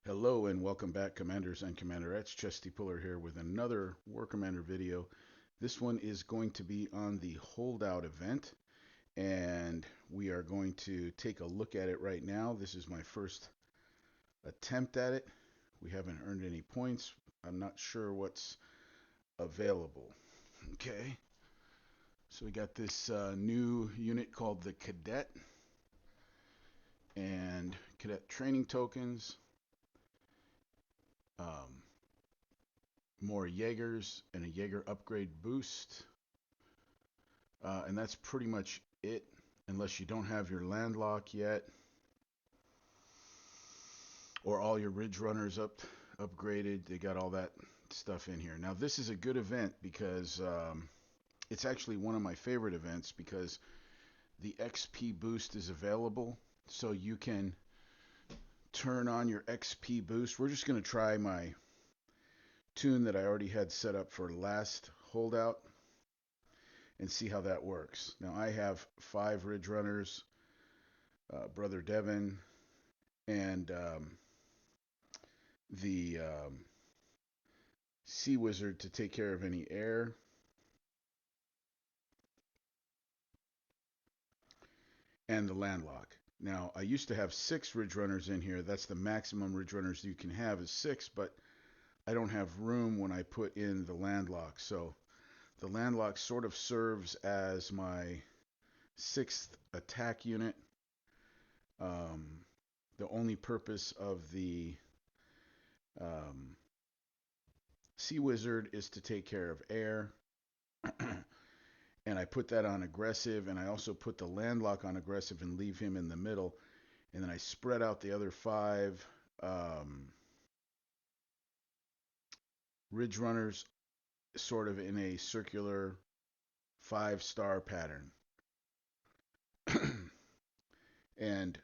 Hello and welcome back, Commanders and Commanderettes. Chesty Puller here with another War Commander video. This one is going to be on the Holdout event, and we are going to take a look at it right now. This is my first attempt at it. We haven't earned any points. I'm not sure what's available. Okay, so we got this new unit called the Cadet and Cadet training tokens. Um, More Jaegers and a Jaeger upgrade boost. And that's pretty much it, unless you don't have your landlock yet, or all your ridge runners upgraded. They got all that stuff in here. Now this is a good event because it's actually one of my favorite events because the XP boost is available, so you can turn on your XP boost. We're just going to try my tune that I already had set up for last holdout and see how that works. Now I have 5 ridge runners, Brother Devin, and the Sea Wizard to take care of any air. And the landlock. Now I used to have 6 ridge runners in here. That's the maximum ridge runners you can have is 6, but I don't have room when I put in the landlock. So the landlock sort of serves as my 6th attack unit. The only purpose of the Sea Wizard is to take care of air. And I put that on aggressive, and I also put the landlock on aggressive and leave him in the middle. And then I spread out the other 5 ridge runners sort of in a circular 5-star pattern. And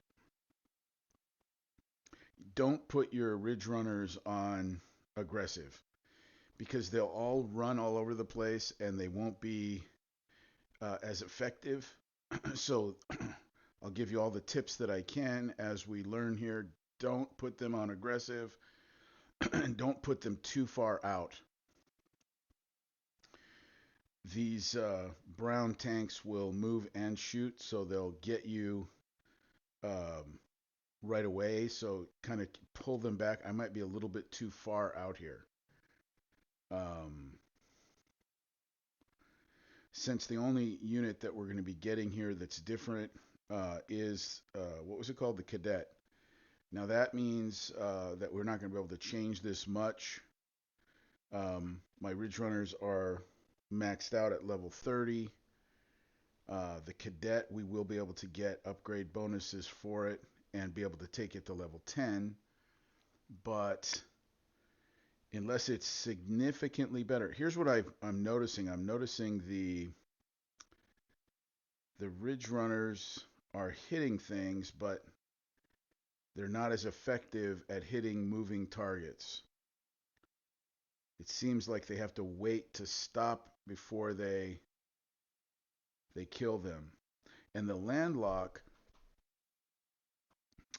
don't put your ridge runners on aggressive because they'll all run all over the place and they won't be as effective. So I'll give you all the tips that I can as we learn here. Don't put them on aggressive and don't put them too far out. These brown tanks will move and shoot, so they'll get you right away. So kind of pull them back. I might be a little bit too far out here. Since the only unit that we're going to be getting here that's different is, what was it called? The Cadet. Now that means that we're not going to be able to change this much. My ridge runners are maxed out at level 30. The Cadet, we will be able to get upgrade bonuses for it and be able to take it to level 10. But unless it's significantly better, here's what I'm noticing. I'm noticing the ridge runners are hitting things, but they're not as effective at hitting moving targets. It seems like they have to wait to stop before they kill them. And the landlock,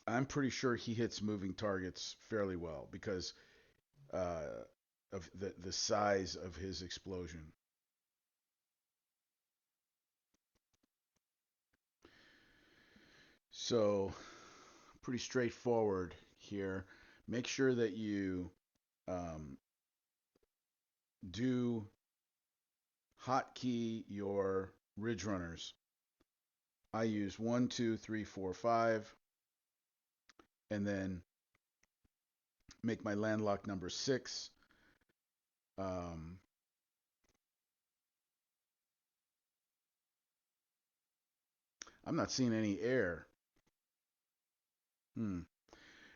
I'm pretty sure he hits moving targets fairly well because of the size of his explosion. So pretty straightforward here. Make sure that you do hotkey your ridge runners. I use 1, 2, 3, 4, 5, and then make my landlock number 6. I'm not seeing any air.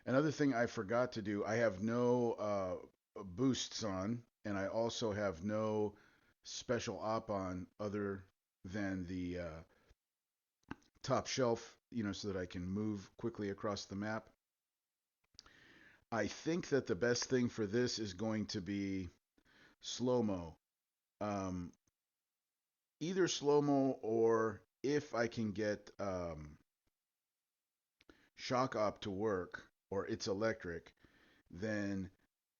Another thing I forgot to do, I have no boosts on, and I also have no special op on other than the top shelf, so that I can move quickly across the map. I think that the best thing for this is going to be slow-mo. Either slow-mo, or if I can get shock op to work, or it's electric, then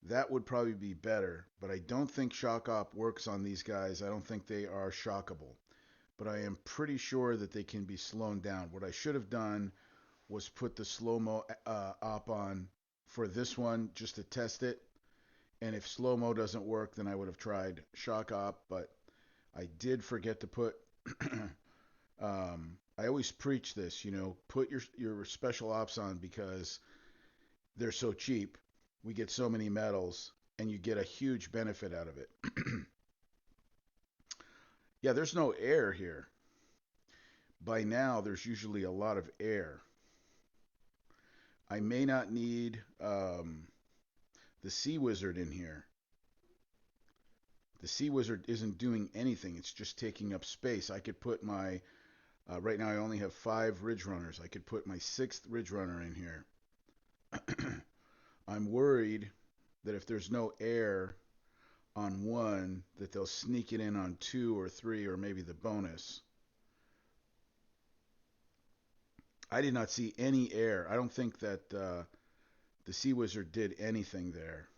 that would probably be better. But I don't think shock op works on these guys. I don't think they are shockable. But I am pretty sure that they can be slowed down. What I should have done was put the slow-mo op on for this one just to test it. And if slow-mo doesn't work, then I would have tried shock op. But I did forget to put I always preach this, put your special ops on because they're so cheap. We get so many medals, and you get a huge benefit out of it. Yeah, there's no air here. By now, there's usually a lot of air. I may not need the Sea Wizard in here. The Sea Wizard isn't doing anything. It's just taking up space. I could put my right now I only have 5 Ridge Runners. I could put my 6th Ridge Runner in here. I'm worried that if there's no air on one, that they'll sneak it in on 2 or 3 or maybe the bonus. I did not see any air. I don't think that the Sea Wizard did anything there.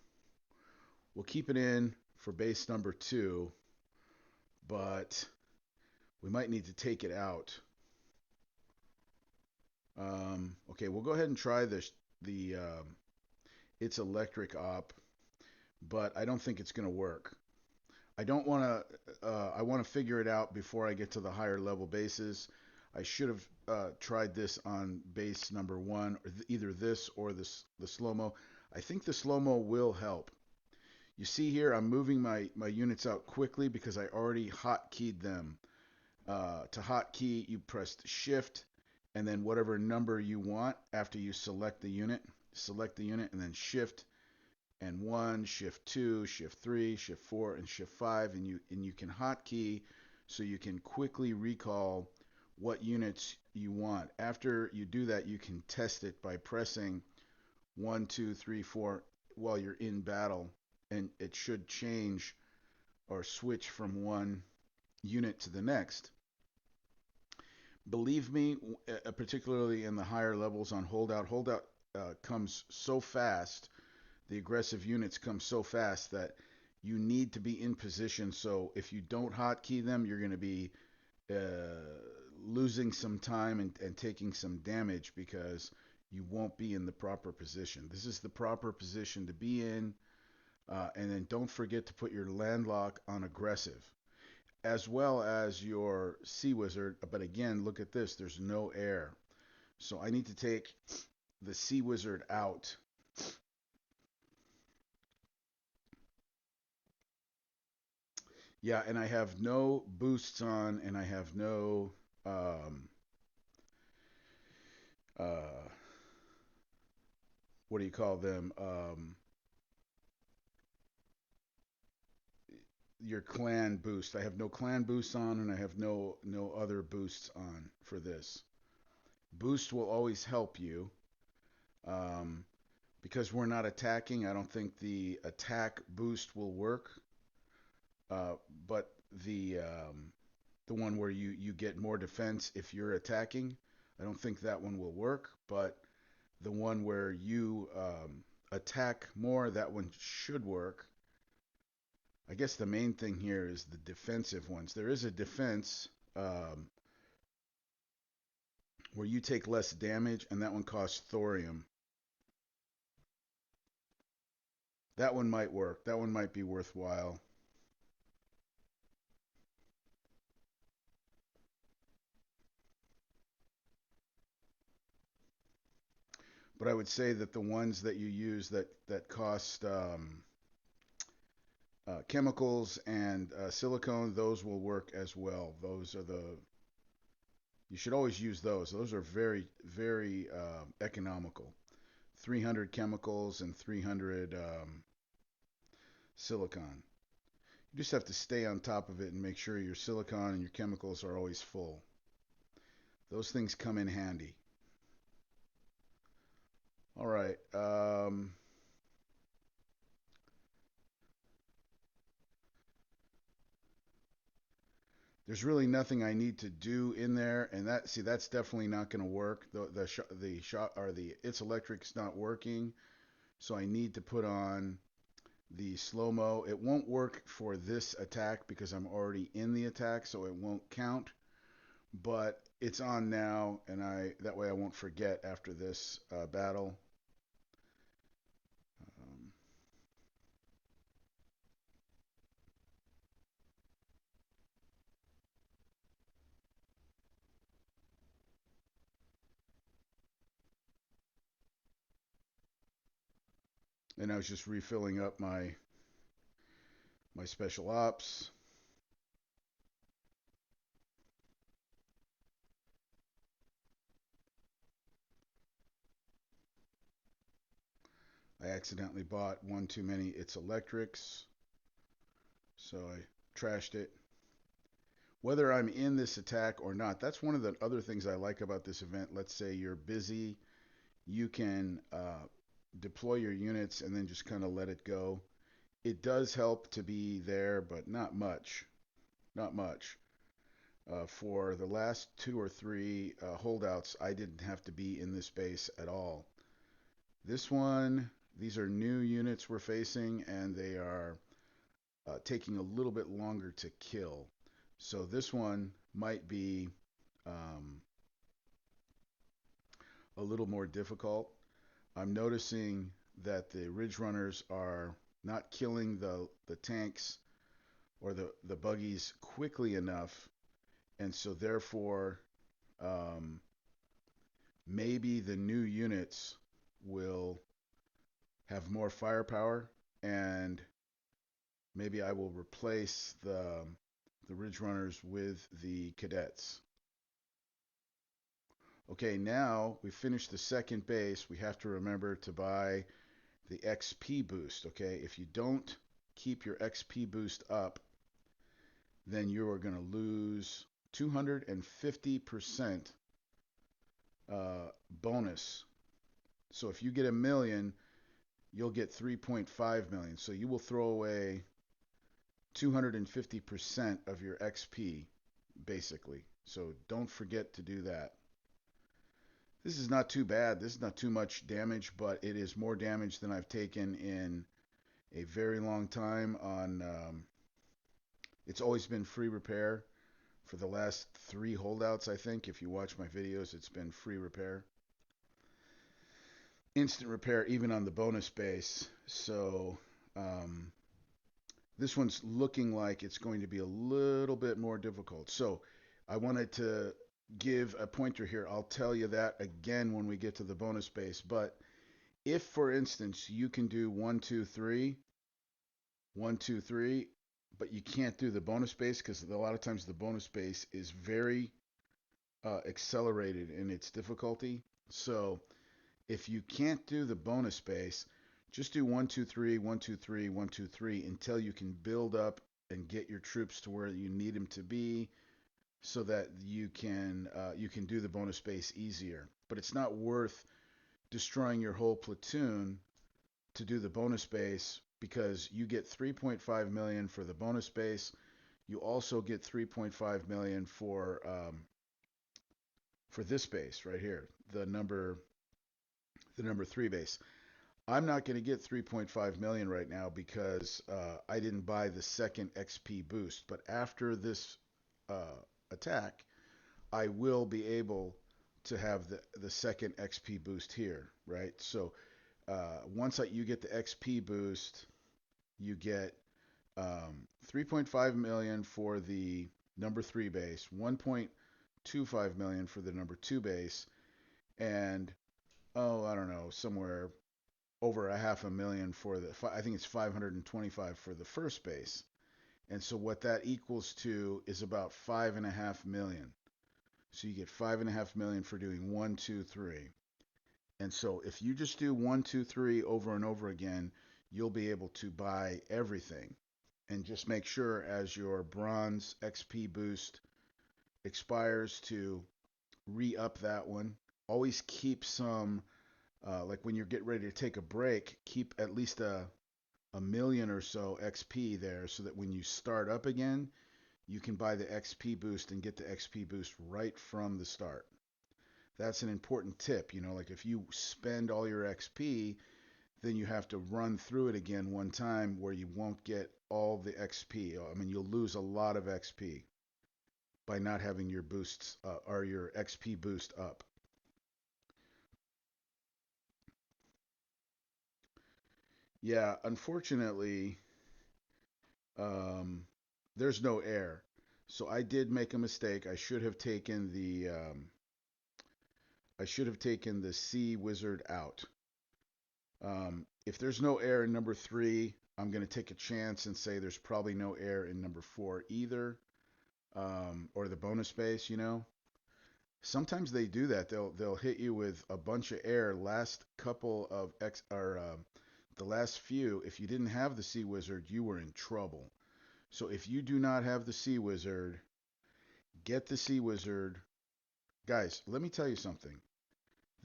We'll keep it in for base number 2, but we might need to take it out. Okay, we'll go ahead and try the It's Electric op, but I don't think it's going to work. I don't want to. I want to figure it out before I get to the higher level bases. I should have tried this on base number 1, or either this or the slow mo. I think the slow mo will help. You see here, I'm moving my units out quickly because I already hotkeyed them. To hotkey, you press Shift and then whatever number you want after you select the unit. Select the unit and then Shift and 1, Shift 2, Shift 3, Shift 4, and Shift 5, and you can hotkey so you can quickly recall what units you want. After you do that, you can test it by pressing 1, 2, 3, 4 while you're in battle, and it should change or switch from one unit to the next. Believe me, particularly in the higher levels on Holdout comes so fast, the aggressive units come so fast that you need to be in position. So if you don't hotkey them, you're going to be losing some time and taking some damage because you won't be in the proper position. This is the proper position to be in. And then don't forget to put your landlock on aggressive, as well as your Sea Wizard. But again, look at this. There's no air. So I need to take the Sea Wizard out. Yeah, and I have no boosts on, and I have no uh, what do you call them? Your clan boost. I have no clan boosts on, and I have no other boosts on for this. Boost will always help you. Um, because we're not attacking, I don't think the attack boost will work. Uh, but the one where you get more defense if you're attacking, I don't think that one will work. But the one where you attack more, that one should work. I guess the main thing here is the defensive ones. There is a defense where you take less damage, and that one costs thorium. That one might work. That one might be worthwhile. But I would say that the ones that you use that cost chemicals and silicone, those will work as well. Those are the you should always use those. Those are very economical. 300 chemicals and 300 silicon. You just have to stay on top of it and make sure your silicon and your chemicals are always full. Those things come in handy. All right. There's really nothing I need to do in there, and that's definitely not going to work. The shot or the It's Electric's not working. So I need to put on the slow-mo. It won't work for this attack because I'm already in the attack, so it won't count. But it's on now, and that way I won't forget after this battle. Um, and I was just refilling up my special ops. I accidentally bought one too many It's Electrics, so I trashed it. Whether I'm in this attack or not, that's one of the other things I like about this event. Let's say you're busy, you can deploy your units and then just kind of let it go. It does help to be there, but not much. Not much. For the last two or three holdouts, I didn't have to be in this base at all. This one, these are new units we're facing, and they are taking a little bit longer to kill. So this one might be um, a little more difficult. I'm noticing that the Ridge Runners are not killing the tanks or the buggies quickly enough, and so therefore um, maybe the new units will have more firepower, and maybe I will replace the Ridge Runners with the cadets. Okay, now we finished the second base. We have to remember to buy the XP boost. Okay, if you don't keep your XP boost up, then you are going to lose 250% bonus. So if you get a million, you'll get 3.5 million. So you will throw away 250% of your XP, basically. So don't forget to do that. This is not too bad. This is not too much damage, but it is more damage than I've taken in a very long time on it's always been free repair for the last three holdouts, I think. If you watch my videos, it's been free repair. Instant repair even on the bonus base. So um, this one's looking like it's going to be a little bit more difficult. So I wanted to give a pointer here. I'll tell you that again when we get to the bonus base. But if, for instance, you can do 1, 2, 3, 1, 2, 3, but you can't do the bonus base because a lot of times the bonus base is very accelerated in its difficulty. So if you can't do the bonus base, just do 1, 2, 3, 1, 2, 3, 1, 2, 3 until you can build up and get your troops to where you need them to be, so that you can do the bonus base easier. But it's not worth destroying your whole platoon to do the bonus base because you get 3.5 million for the bonus base. You also get 3.5 million for this base right here, the number 3 base. I'm not going to get 3.5 million right now because I didn't buy the second XP boost. But after this attack, I will be able to have the second XP boost here, right? So once you get the XP boost, you get 3.5 million for the number 3 base, 1.25 million for the number 2 base, and I don't know, somewhere over a half a million for I think it's 525 for the first base. And so what that equals to is about 5.5 million. So you get 5.5 million for doing 1, 2, 3. And so if you just do 1, 2, 3 over and over again, you'll be able to buy everything. And just make sure as your bronze XP boost expires to re-up that one. Always keep some, like when you're getting ready to take a break, keep at least a million or so XP there so that when you start up again, you can buy the XP boost and get the XP boost right from the start. That's an important tip. Like if you spend all your XP, then you have to run through it again one time where you won't get all the XP. I mean, you'll lose a lot of XP by not having your boosts or your XP boost up. Yeah, unfortunately, um, there's no air. So I did make a mistake. I should have taken the Sea Wizard out. If there's no air in number three, I'm going to take a chance and say there's probably no air in number four either, or the bonus space. Sometimes they do that. They'll hit you with a bunch of air. Last couple of X or the last few, if you didn't have the Sea Wizard, you were in trouble. So if you do not have the Sea Wizard, get the Sea Wizard. Guys, let me tell you something.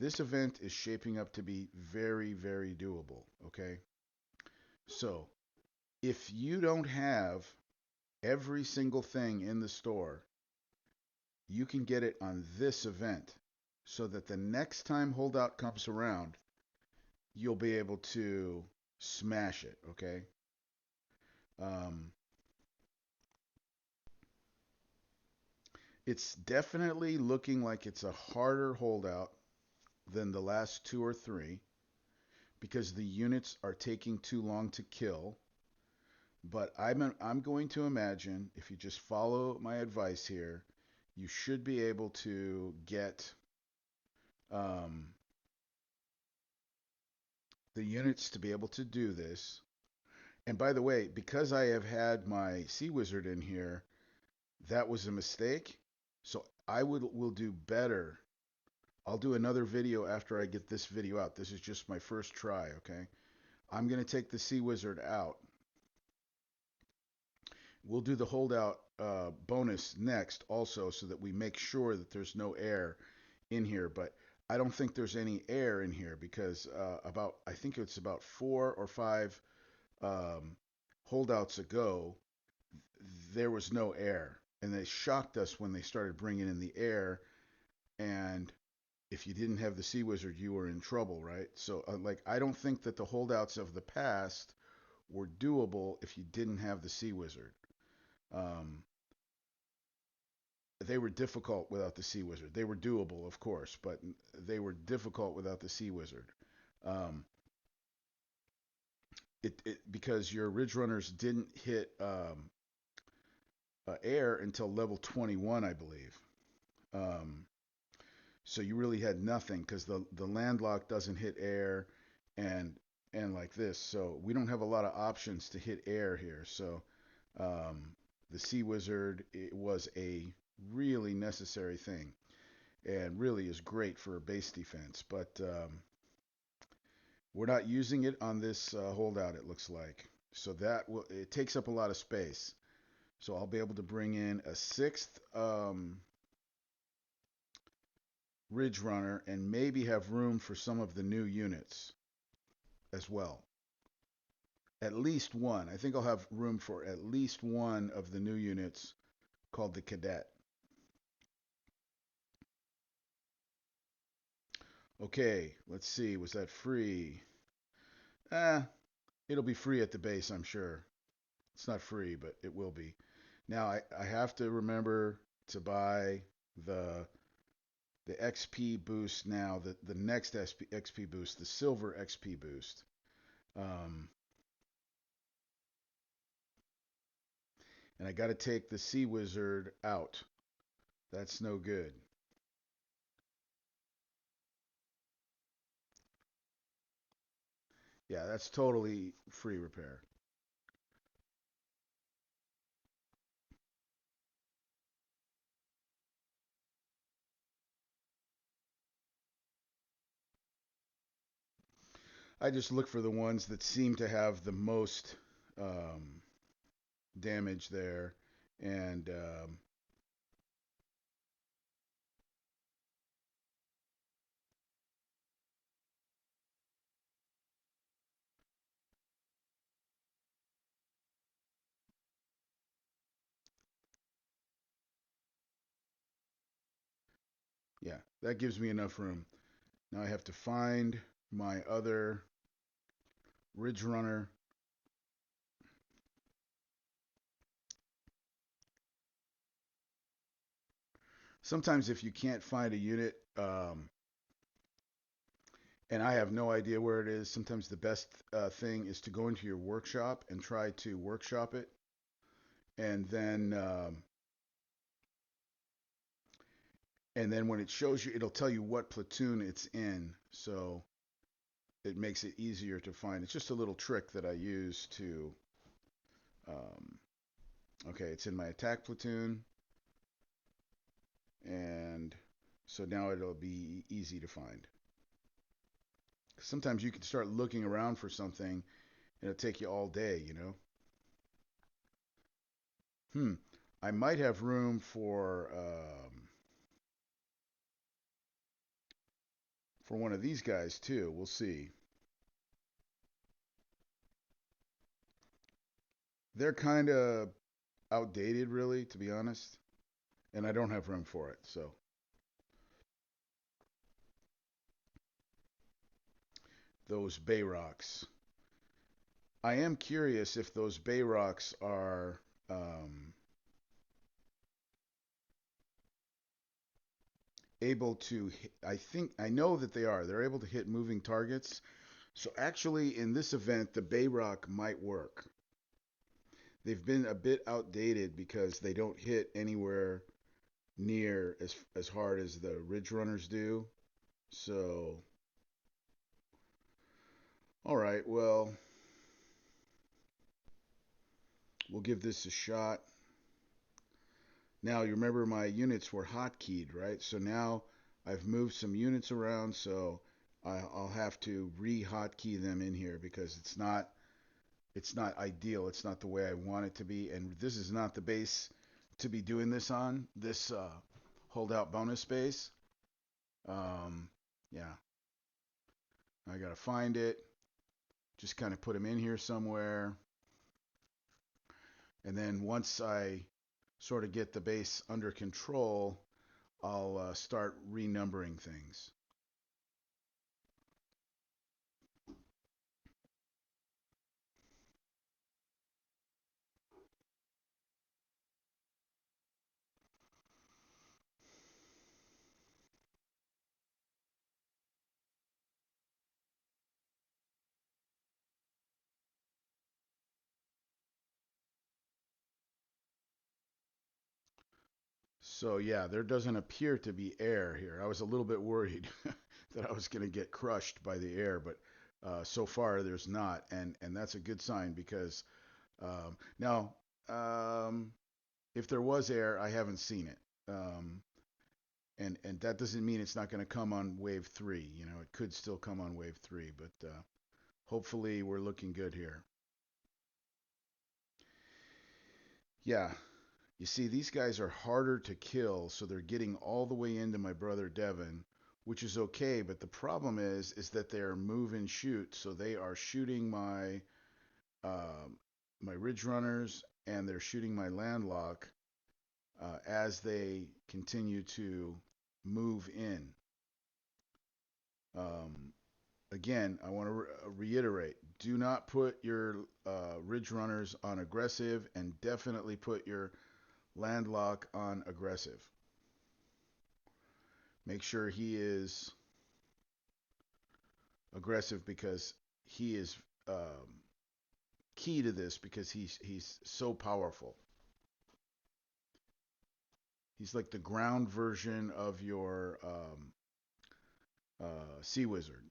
This event is shaping up to be very, very doable, okay? So, if you don't have every single thing in the store, you can get it on this event so that the next time Holdout comes around, you'll be able to smash it, okay? Um, it's definitely looking like it's a harder holdout than the last two or three because the units are taking too long to kill. But I'm going to imagine if you just follow my advice here, you should be able to get um, the units to be able to do this. And by the way, because I have had my Sea Wizard in here, that was a mistake. So I will do better. I'll do another video after I get this video out. This is just my first try, okay? I'm going to take the Sea Wizard out. We'll do the holdout bonus next also so that we make sure that there's no air in here. But I don't think there's any air in here because I think it's about 4 or 5 um, holdouts ago, there was no air. And they shocked us when they started bringing in the air. And if you didn't have the Sea Wizard, you were in trouble, right? So, I don't think that the holdouts of the past were doable if you didn't have the Sea Wizard. Um, they were difficult without the Sea Wizard. They were doable, of course, but they were difficult without the Sea Wizard. Um, because your Ridge Runners didn't hit air until level 21, I believe. Um, so you really had nothing because the landlock doesn't hit air, and like this. So we don't have a lot of options to hit air here. So um, the Sea Wizard, it was a really necessary thing and really is great for base defense. But we're not using it on this holdout, it looks like. So it takes up a lot of space. So I'll be able to bring in a sixth Ridge Runner and maybe have room for some of the new units as well. At least one. I think I'll have room for at least one of the new units called the Cadet. Okay, let's see. Was that free? Ah, it'll be free at the base, I'm sure. It's not free, but it will be. Now I have to remember to buy the XP boost now, the next XP boost, the silver XP boost. Um, and I got to take the Sea Wizard out. That's no good. Yeah, that's totally free repair. I just look for the ones that seem to have the most um, damage there, and yeah, that gives me enough room. Now I have to find my other Ridge Runner. Sometimes if you can't find a unit, and I have no idea where it is, sometimes the best thing is to go into your workshop and try to workshop it, and then when it shows you, it'll tell you what platoon it's in, so it makes it easier to find. It's just a little trick that I use to. Um, okay, it's in my attack platoon, and so now it'll be easy to find. Sometimes you can start looking around for something, and it'll take you all day, you know. Hmm. I might have room for one of these guys too. We'll see. They're kind of outdated, really, to be honest, and I don't have room for it. So those Bay Rocks. I am curious if those Bay Rocks are able to. I think I know that they are. They're able to hit moving targets. So actually, in this event, the Bay Rock might work. They've been a bit outdated because they don't hit anywhere near as hard as the Ridge Runners do. So, all right, well, we'll give this a shot. Now, you remember my units were hotkeyed, right? So now I've moved some units around, so I'll have to re-hotkey them in here because it's not ideal. It's not the way I want it to be, and this is not the base to be doing this on. This holdout bonus base. Um, yeah, I gotta find it. Just kind of put them in here somewhere, and then once I sort of get the base under control, I'll start renumbering things. So yeah, there doesn't appear to be air here. I was a little bit worried that I was going to get crushed by the air, but so far there's not, and that's a good sign because now if there was air, I haven't seen it, and that doesn't mean it's not going to come on wave three. You know, it could still come on wave three, but hopefully we're looking good here. Yeah, you see, these guys are harder to kill, so they're getting all the way into my brother Devin, which is okay. But the problem is that they're move and shoot, so they are shooting um, my ridge runners and they're shooting my landlock as they continue to move in. Um, Again, I want to reiterate: do not put your ridge runners on aggressive, and definitely put your landlock on aggressive. Make sure he is aggressive because he is key to this because he's so powerful. He's like the ground version of your sea wizard.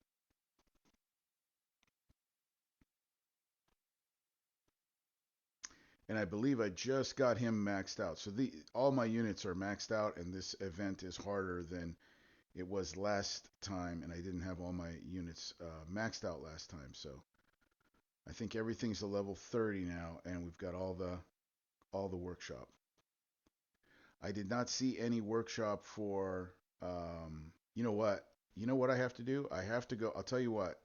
And I believe I just got him maxed out. So the all my units are maxed out, and this event is harder than it was last time, and I didn't have all my units maxed out last time. So I think everything's a level 30 now, and we've got all the workshop. I did not see any workshop for. You know what? You know what I have to do? I have to go. I'll tell you what.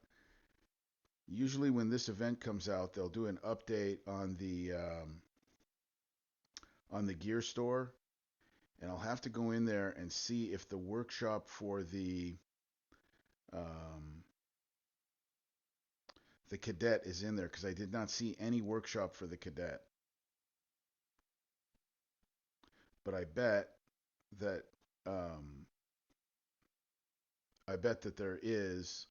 Usually, when this event comes out, they'll do an update on the gear store, and I'll have to go in there and see if the workshop for um, the cadet is in there because I did not see any workshop for the cadet. But that um, I bet that there is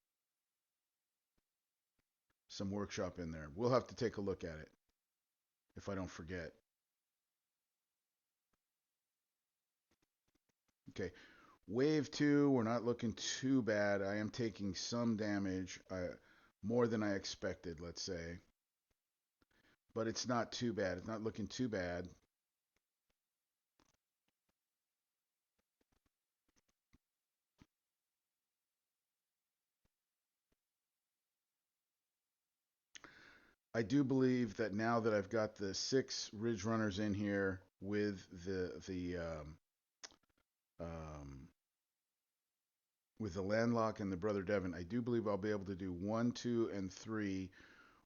some workshop in there. We'll have to take a look at it if I don't forget. Okay, wave two, we're not looking too bad. I am taking some damage, more than I expected, let's say. But it's not too bad. It's not looking too bad. I do believe that now that I've got the 6 Ridge Runners in here with um, with the Landlock and the Brother Devon, I do believe I'll be able to do 1, 2, and 3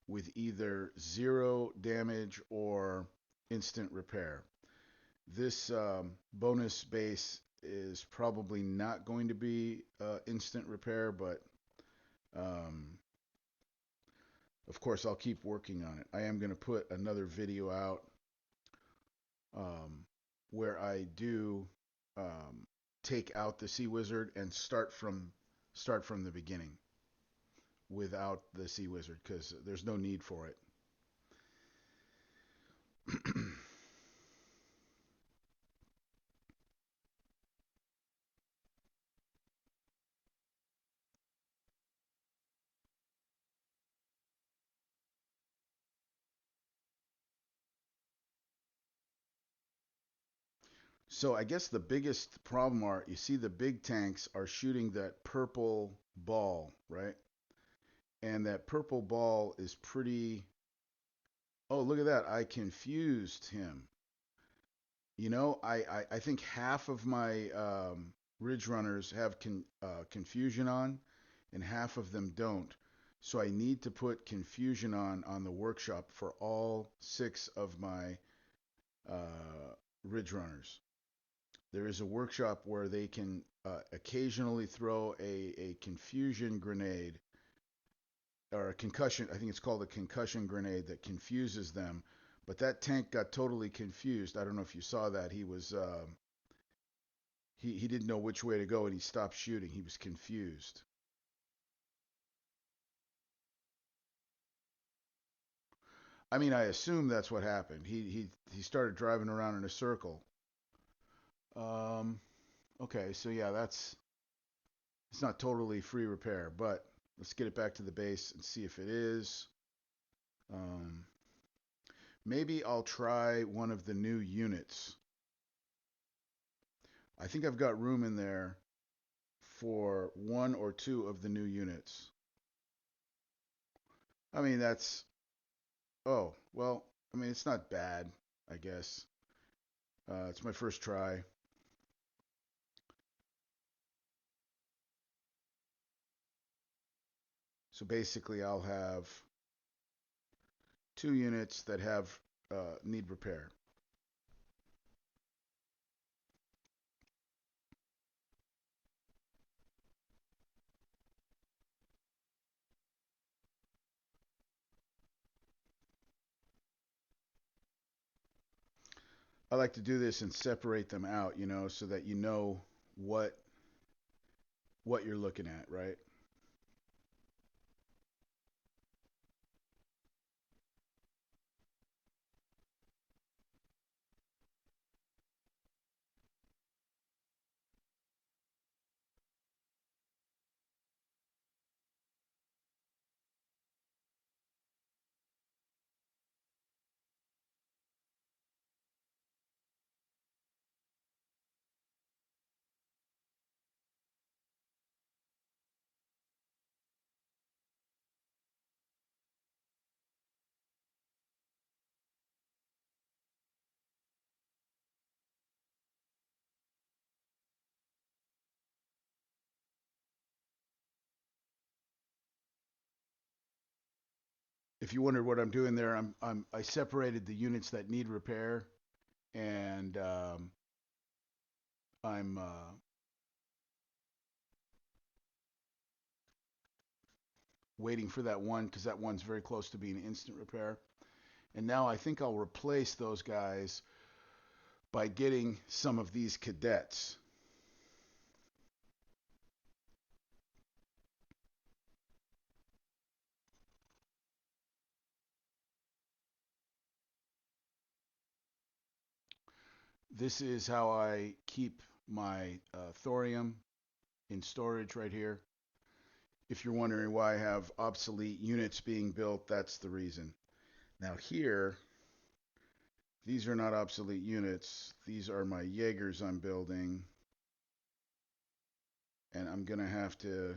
with either 0 damage or instant repair. This bonus base is probably not going to be instant repair, but um, of course I'll keep working on it. I am going to put another video out um, where I do um, take out the Sea Wizard and start from the beginning without the Sea Wizard because there's no need for it. So I guess the biggest problem are you see the big tanks are shooting that purple ball, right? And that purple ball is pretty. Oh, look at that! I confused him. You know, I think half of my Ridge Runners have confusion on, and half of them don't. So I need to put confusion on the workshop for all 6 of my Ridge Runners. There is a workshop where they can occasionally throw a confusion grenade or a concussion. I think it's called a concussion grenade that confuses them. But that tank got totally confused. I don't know if you saw that. He didn't know which way to go and he stopped shooting. He was confused. I mean, I assume that's what happened. He started driving around in a circle. Um, okay, so yeah, it's not totally free repair, but let's get it back to the base and see if it is. Um, maybe I'll try one of the new units. I think I've got room in there for 1 or 2 of the new units. I mean, oh, well, I mean, it's not bad, I guess. It's my first try. So basically, I'll have 2 units that have need repair. I like to do this and separate them out, so that you know what what you're looking at, right? If you wondered what I'm doing there, I separated the units that need repair, and I'm waiting for that one because that one's very close to being instant repair. And now I think I'll replace those guys by getting some of these cadets. This is how I keep my thorium in storage right here. If you're wondering why I have obsolete units being built, that's the reason. Now here, these are not obsolete units. These are my Jaegers I'm building. And I'm going to have to...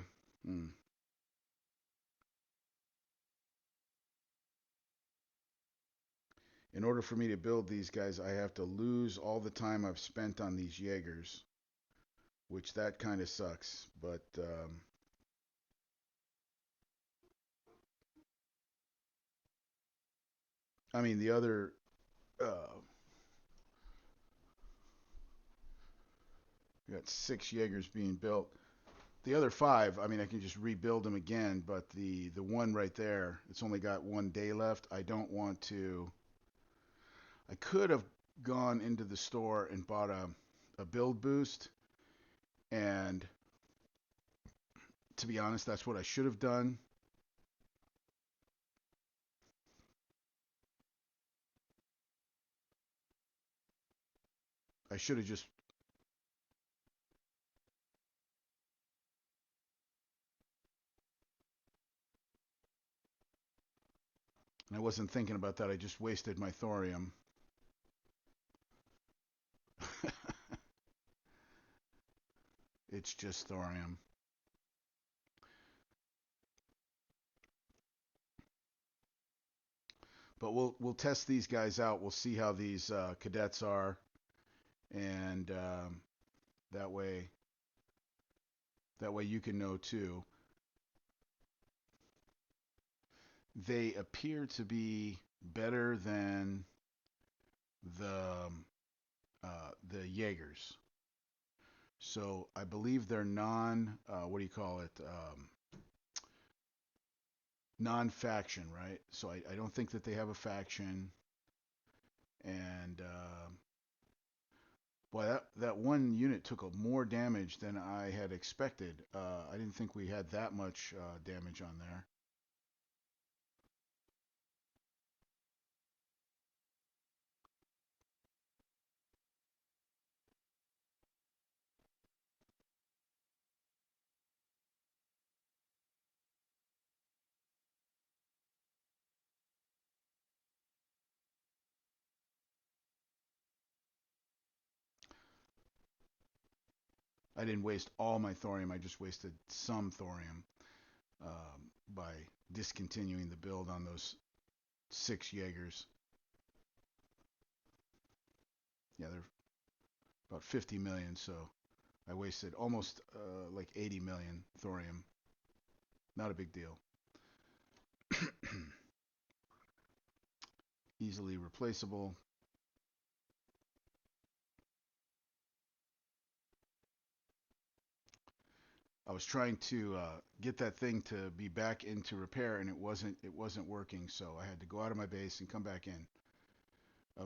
In order for me to build these guys, I have to lose all the time I've spent on these Jaegers, which that kind of sucks. But I mean, the other we got 6 Jaegers being built. The other 5, I mean, I can just rebuild them again. But the one right there, it's only got 1 day left. I don't want to. I could have gone into the store and bought a build boost, and to be honest, that's what I should have done. I should have just. I wasn't thinking about that. I just wasted my thorium. It's just thorium. But we'll test these guys out. We'll see how these cadets are, and that way you can know too. They appear to be better than the Jaegers. So I believe they're what do you call it? Non-faction, right? So I don't think that they have a faction. And boy, that one unit took more damage than I had expected. I didn't think we had that much damage on there. I didn't waste all my thorium. I just wasted some thorium by discontinuing the build on those 6 Jaegers. Yeah, they're about 50 million, so I wasted almost like 80 million thorium. Not a big deal. Easily replaceable. I was trying to get that thing to be back into repair, and it wasn't working. So I had to go out of my base and come back in.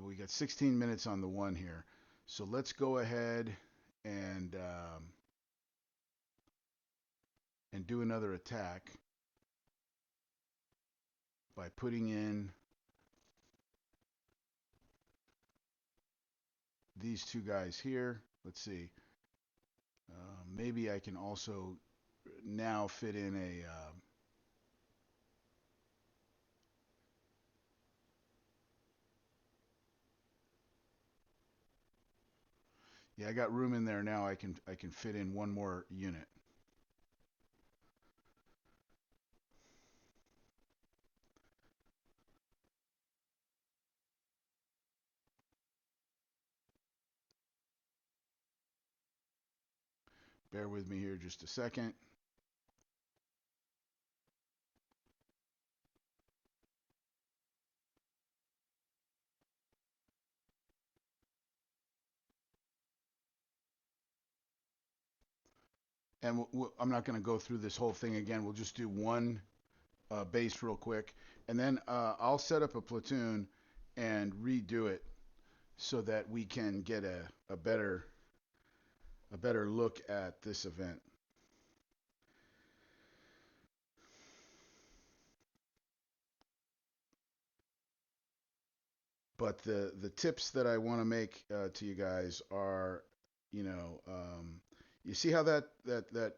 We got 16 minutes on the one here, so let's go ahead and do another attack by putting in these 2 guys here. Let's see. Maybe I can also now fit in a yeah, I got room in there now. I can fit in one more unit. Bear with me here just a second. And I'm not going to go through this whole thing again. We'll just do one base real quick, and then I'll set up a platoon and redo it so that we can get a better look at this event. But the tips that I want to make to you guys are, you know, you see how that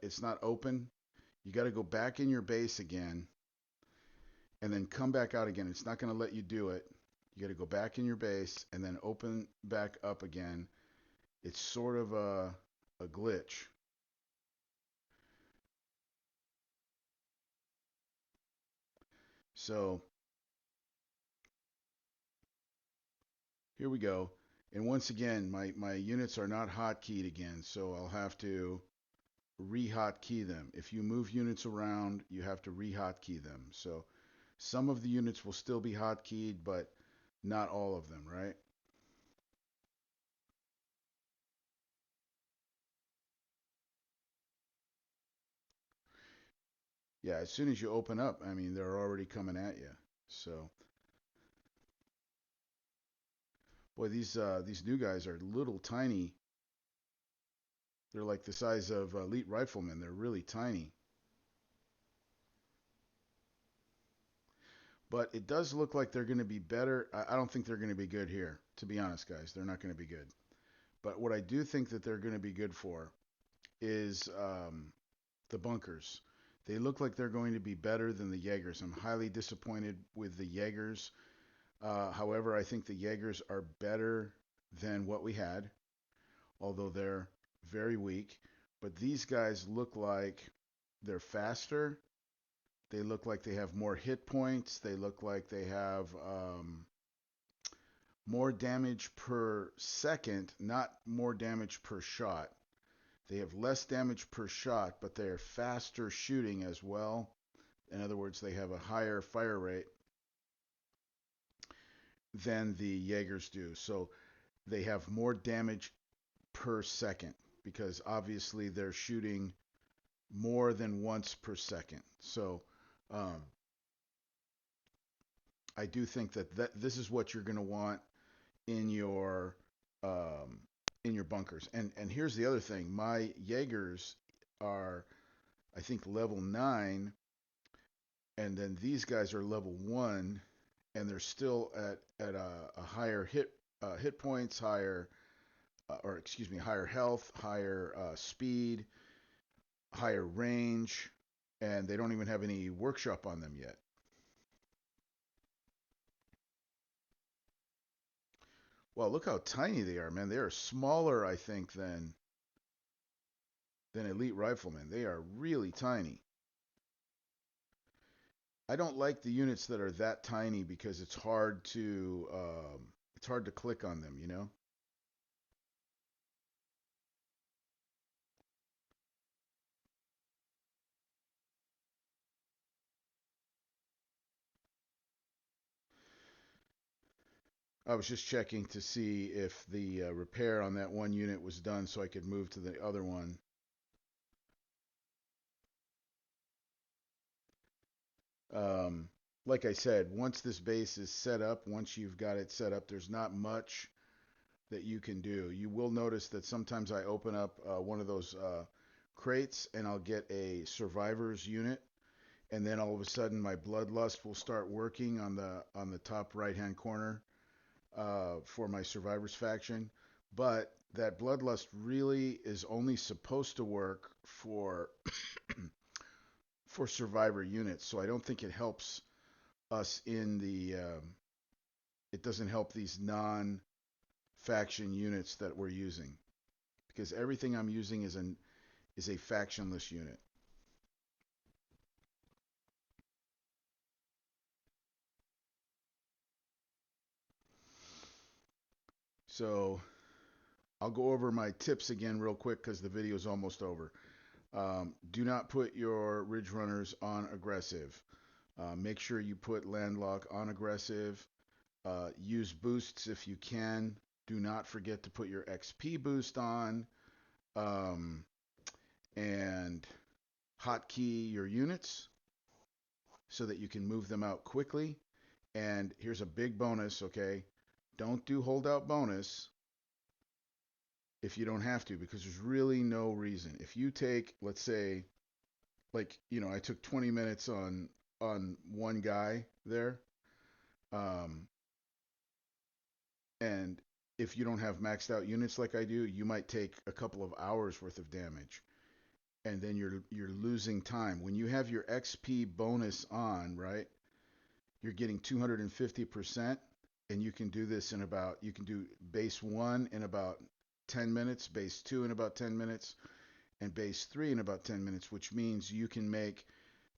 it's not open. You got to go back in your base again, and then come back out again. It's not going to let you do it. You got to go back in your base and then open back up again. It's sort of a glitch. So here we go. And once again, my units are not hotkeyed again, so I'll have to re-hotkey them. If you move units around, you have to re-hotkey them. So some of the units will still be hotkeyed, but not all of them, right? Yeah, as soon as you open up, I mean, they're already coming at you. So, boy, these new guys are little tiny. They're like the size of elite riflemen. They're really tiny. But it does look like they're going to be better. I don't think they're going to be good here, to be honest, guys. They're not going to be good. But what I do think that they're going to be good for is the bunkers. They look like they're going to be better than the Jaegers. I'm highly disappointed with the Jaegers. However, I think the Jaegers are better than what we had, although they're very weak. But these guys look like they're faster. They look like they have more hit points. They look like they have more damage per second, not more damage per shot. They have less damage per shot, but they are faster shooting as well. In other words, they have a higher fire rate than the Jaegers do. So they have more damage per second because obviously they're shooting more than once per second. So um, I do think that this is what you're going to want in your um, in your bunkers. And here's the other thing: my Jaegers are, I think, level 9, and then these guys are level 1, and they're still at a higher hit points, higher or excuse me, higher health, higher speed, higher range, and they don't even have any workshop on them yet. Well, look how tiny they are, man. They are smaller, I think, than elite riflemen. They are really tiny. I don't like the units that are that tiny because it's hard to click on them, you know? I was just checking to see if the repair on that one unit was done so I could move to the other one. Um, like I said, once this base is set up, once you've got it set up, there's not much that you can do. You will notice that sometimes I open up one of those crates and I'll get a survivor's unit, and then all of a sudden my bloodlust will start working on the top right hand corner for my survivors faction. But that bloodlust really is only supposed to work for survivor units, so I don't think it helps us in the. It doesn't help these non-faction units that we're using because everything I'm using is a factionless unit. So I'll go over my tips again real quick because the video is almost over. Do not put your Ridge Runners on aggressive. Make sure you put Landlock on aggressive. Use boosts if you can. Do not forget to put your XP boost on. Um, and hotkey your units. so that you can move them out quickly. And here's a big bonus, okay? Don't do holdout bonus if you don't have to, because there's really no reason. If you take, let's say, like, I took 20 minutes on one guy there, um, and if you don't have maxed out units like I do, you might take a couple of hours worth of damage, and then you're losing time. When you have your XP bonus on, right? You're getting 250%, and you can do this you can do base 1 in about 10 minutes, base 2 in about 10 minutes, and base 3 in about 10 minutes, which means you can make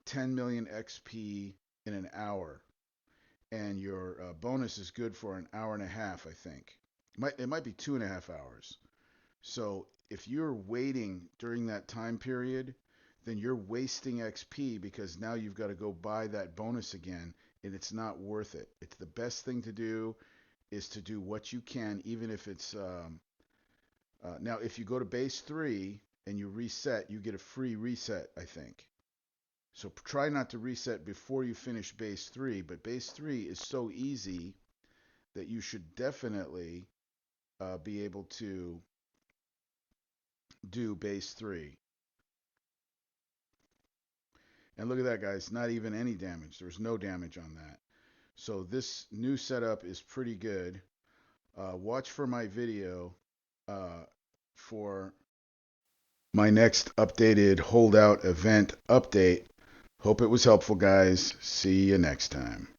10 million XP in an hour. And your bonus is good for an hour and a half, I think. It might be 2.5 hours. So if you're waiting during that time period, then you're wasting XP because now you've got to go buy that bonus again, and it's not worth it. It's the best thing to do is to do what you can, even if it's now if you go to base 3 and you reset, you get a free reset, I think. So try not to reset before you finish base 3, but base 3 is so easy that you should definitely be able to do base 3. And look at that, guys, not even any damage. There's no damage on that. So this new setup is pretty good. Watch for my video uh, for my next updated holdout event update. Hope it was helpful, guys. See you next time.